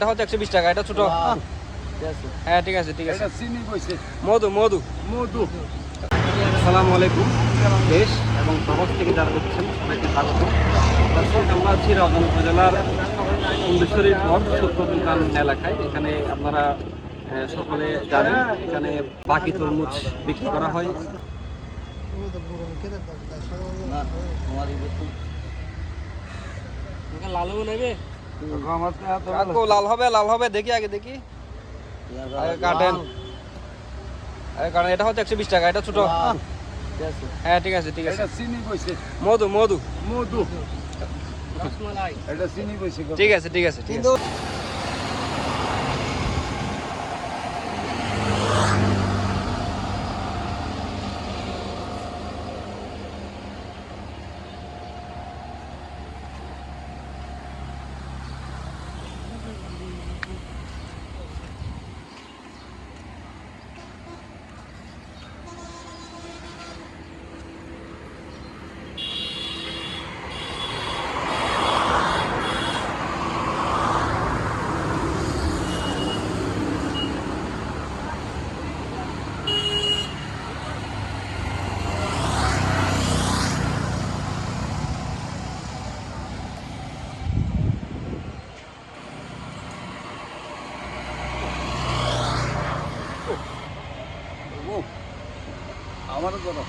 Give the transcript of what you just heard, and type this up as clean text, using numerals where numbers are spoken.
এটা হচ্ছে 120 টাকা, এটা ছোট। হ্যাঁ ঠিক আছে ঠিক আছে। মধু মধু মধু। আসসালামু আলাইকুম। দেশ এবং প্রবাস থেকে যারা দেখছেন সবাইকে স্বাগত। দর্শক, আমরা আছি রাউজান উপজেলার কুন্দেশ্বরীর পর সূত্রপুরকান এলাকায়। এখানে আপনারা সকলে জানেন, এখানে বাকি তরমুজ বিক্রি করা হয়। লাল হবে লাল হবে, দেখি আগে দেখি কাটেন। কারণ এটা হচ্ছে 120 টাকা, এটা ছোট। হ্যাঁ ঠিক আছে ঠিক আছে। মধু মধু মধু। ঠিক আছে ঠিক আছে ঠিক আছে। আমারও করো।